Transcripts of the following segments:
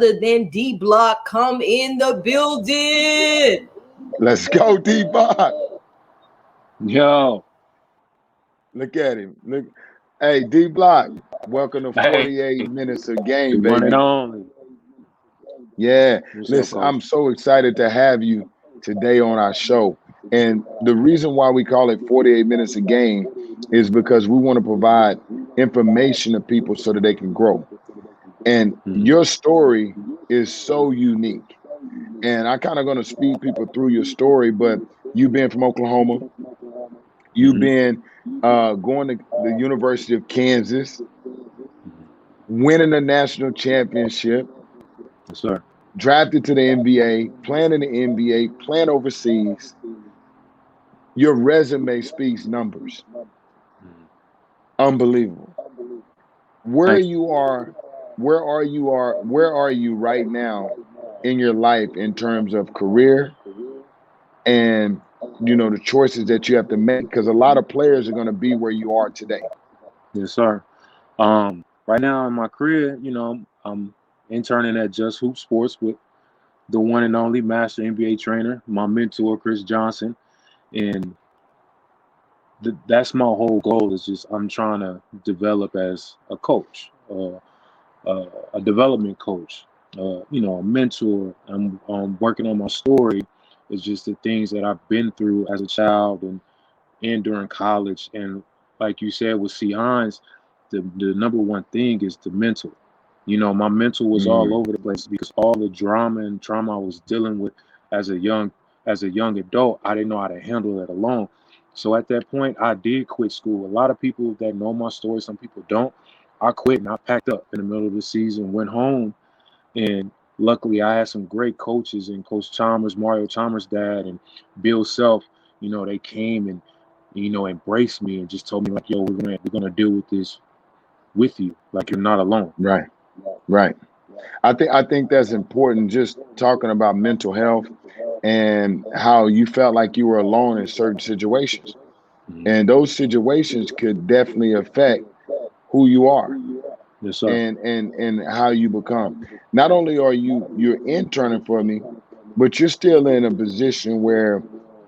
than D Block come in the building. Let's go, D-Block. Yo, Look at him. Look. Hey, D-Block, welcome to hey, 48 minutes of the game, one and baby. only. Yeah. What's up, Listen, coach? I'm so excited to have you today on our show. And the reason why we call it 48 minutes a game is because we want to provide information to people so that they can grow. And Mhm. your story is so unique. And I kind of going to speed people through your story, but you've been from Oklahoma, you've Mhm. been going to the University of Kansas, Mhm. winning a national championship, Yes, sir. drafted to the NBA, playing in the NBA, playing overseas. Your resume speaks numbers. Mhm. Unbelievable. Where Thank you are, where are you right now in your life in terms of career and the choices that you have to make? Because a lot of players are going to be where you are today. you. Yes, sir. Right now in my career, I'm interning at Just Hoop Sports with the one and only master NBA trainer, my mentor, Chris Johnson. And that's my whole goal is just I'm trying to develop as a coach, a development coach, a mentor. I'm working on my story. It's just the things that I've been through as a child and during college. And like you said with C. Hines, the number one thing is the mental. My mental was all Mm, over the place because all the drama and trauma I was dealing with as a young as a young adult, I didn't know how to handle it alone. So at that point, I did quit school. A lot of people that know my story, some people don't. I quit and I packed up in the middle of the season, went home, and luckily I had some great coaches and Coach Chalmers, Mario Chalmers' dad, and Bill Self. They came and embraced me and just told me like, "Yo, we're gonna deal with this with you. Like you're not alone." right, right. I think that's important. Just talking about mental health and how you felt like you were alone in certain situations, Mhm. and those situations could definitely affect who you are Yes, sir. and how you become. Not only are you're interning for me, but you're still in a position where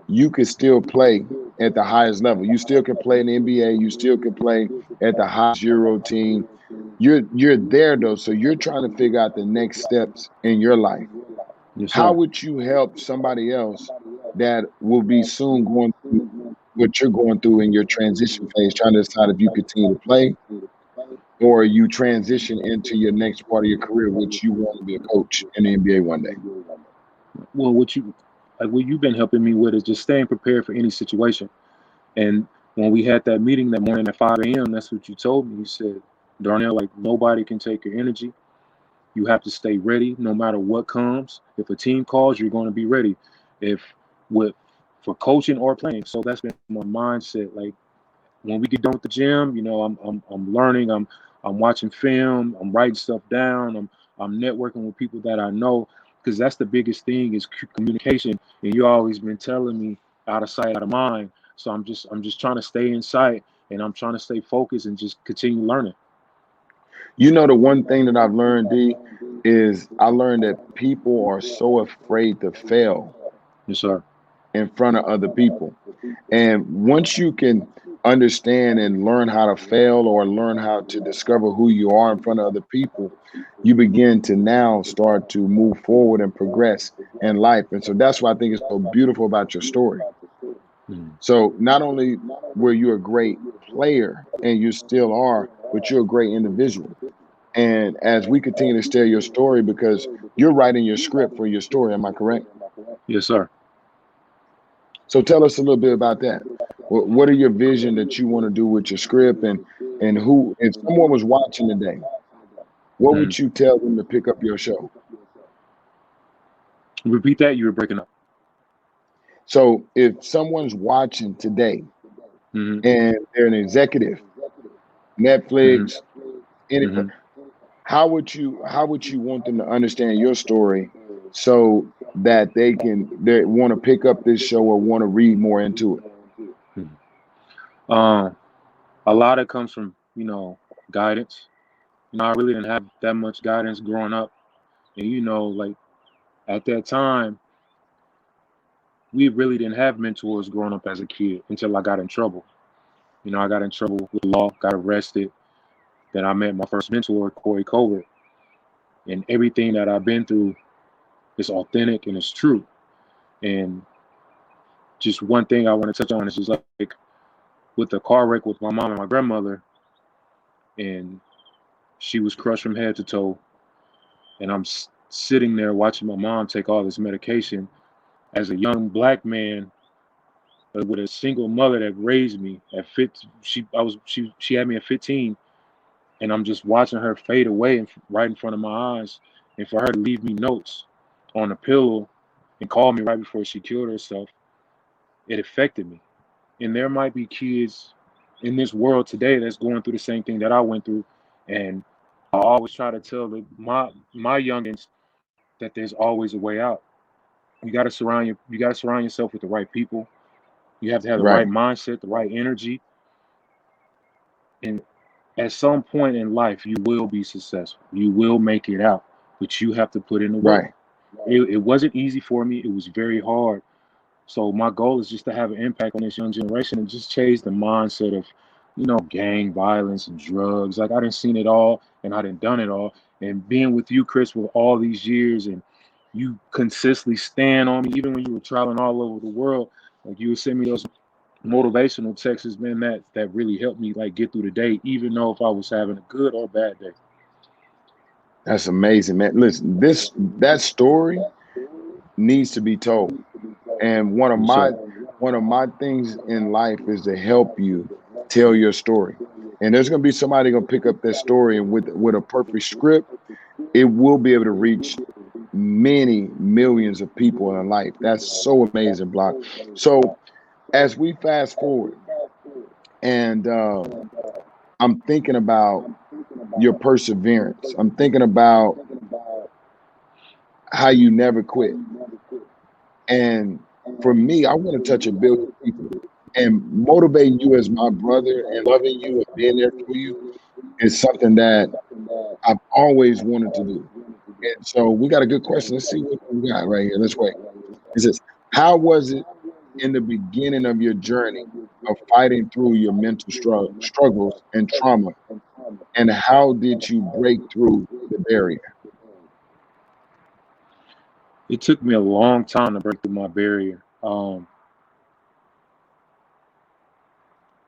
you could still play at the highest level. You still can play in the NBA. You still can play at the highest Euro team. You're there though, so you're trying to figure out the next steps in your life. Yes, How sir. would you help somebody else that will be soon going through what you're going through in your transition phase, trying to decide if you continue to play or you transition into your next part of your career, which you want to be a coach in the NBA one day? Well, what you've been helping me with is just staying prepared for any situation. And when we had that meeting that morning at 5 a.m., that's what you told me. You said, Darnell, like nobody can take your energy. You have to stay ready no matter what comes. If a team calls, you're going to be ready. If with for coaching or playing. So that's been my mindset. Like when we get done with the gym, I'm learning. I'm watching film. I'm writing stuff down. I'm networking with people that I know because that's the biggest thing is communication. And you always been telling me out of sight, out of mind. So I'm just trying to stay in sight and I'm trying to stay focused and just continue learning. The one thing that I've learned, D, is I learned that people are so afraid to fail Yes, sir. in front of other people. And once you can understand and learn how to fail or learn how to discover who you are in front of other people, you begin to now start to move forward and progress in life. And so that's why I think it's so beautiful about your story. Mhm. So not only were you a great player and you still are, but you're a great individual. And as we continue to share your story, because you're writing your script for your story, am I correct? Yes, sir. So tell us a little bit about that. What are your vision that you want to do with your script, and who, if someone was watching today, what Mhm. would you tell them to pick up your show? Repeat that. You were breaking up. So if someone's watching today Hmm. and they're an executive, Hmm. Netflix, any, Hmm. how would you want them to understand your story so that they want to pick up this show or want to read more into it? Hmm. Um, a lot of it comes from guidance. I really didn't have that much guidance growing up. And you know, like at that time, we really didn't have mentors growing up as a kid until I got in trouble. You know, I got in trouble with law, got arrested. Then I met my first mentor, Corey Colbert. And everything that I've been through is authentic and it's true. And just one thing I want to touch on is just like with the car wreck with my mom and my grandmother, and she was crushed from head to toe. And I'm sitting there watching my mom take all this medication as a young black man with a single mother that raised me at 15. She had me at 15, and I'm just watching her fade away right in front of my eyes, and for her to leave me notes on a pillow and call me right before she killed herself, it affected me. And there might be kids in this world today that's going through the same thing that I went through, and I always try to tell my youngins that there's always a way out. You got to surround yourself with the right people. You have to have the right Right. mindset, the right energy, and at some point in life, you will be successful. You will make it out, but you have to put in the work. Right. It wasn't easy for me. It was very hard. So my goal is just to have an impact on this young generation and just change the mindset of, you know, gang violence and drugs. Like I didn't seen it all and I didn't done it all. And being with you, Chris, for all these years, and you consistently stand on me, even when you were traveling all over the world. Like you would send me those motivational texts, man, that really helped me like get through the day, even though if I was having a good or bad day. That's amazing, man. Listen, that story needs to be told. And one of Yes, sir. my things in life is to help you tell your story. And there's gonna be somebody gonna pick up that story, and with a perfect script, it will be able to reach many millions of people in life. That's so amazing, Block. So as we fast forward, and I'm thinking about your perseverance. I'm thinking about how you never quit. And for me, I want to touch 1 billion people. And motivating you as my brother and loving you and being there for you is something that I've always wanted to do. And so we got a good question. Let's see what we got right here. Let's wait. It says, how was it in the beginning of your journey of fighting through your mental struggles and trauma? And how did you break through the barrier? It took me a long time to break through my barrier.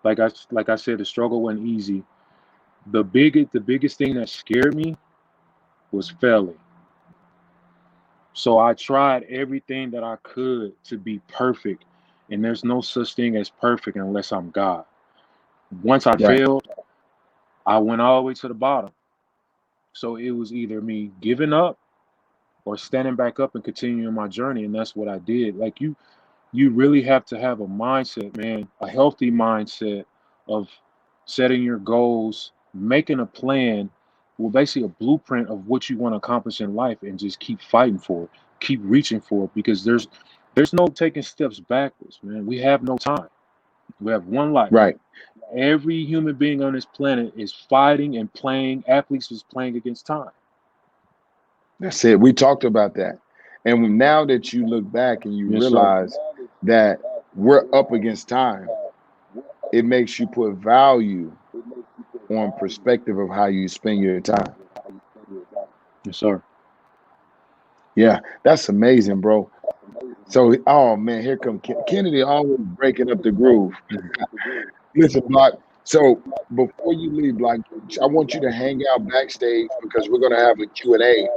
Like I said, the struggle wasn't easy. The biggest thing that scared me was failing. So I tried everything that I could to be perfect, and there's no such thing as perfect unless I'm God. Once I Right. failed, I went all the way to the bottom. So it was either me giving up or standing back up and continuing my journey, and that's what I did. Like you really have to have a mindset, man, a healthy mindset of setting your goals, making a plan, well, basically a blueprint of what you want to accomplish in life, and just keep fighting for it, keep reaching for it, because there's no taking steps backwards, man. We have no time. We have one life. Right. Every human being on this planet is fighting and playing. Athletes is playing against time. That's it. We talked about that. And now that you look back and you Yes, sir. realize that we're up against time, it makes you put value on perspective of how you spend your time. Yes, sir. Yeah, that's amazing, bro. So, oh man, here come Kennedy, always breaking up the groove. Listen, Block. So before you leave, Block, I want you to hang out backstage because we're gonna have a Q&A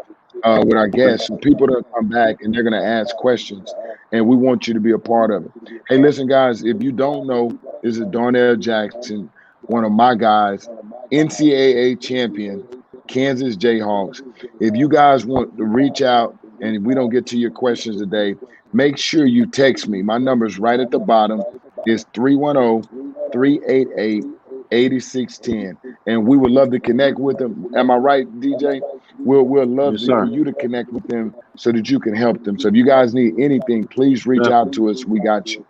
with our guests. So people are gonna come back and they're gonna ask questions, and we want you to be a part of it. Hey, listen, guys, if you don't know, this is Darnell Jackson, one of my guys, NCAA champion, Kansas Jayhawks. If you guys want to reach out and we don't get to your questions today, make sure you text me. My number is right at the bottom. It's 310-388-8610. And we would love to connect with them. Am I right, DJ? We'll love Yes, sir. for you to connect with them so that you can help them. So if you guys need anything, please reach out to us. We got you.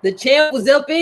The champ was up in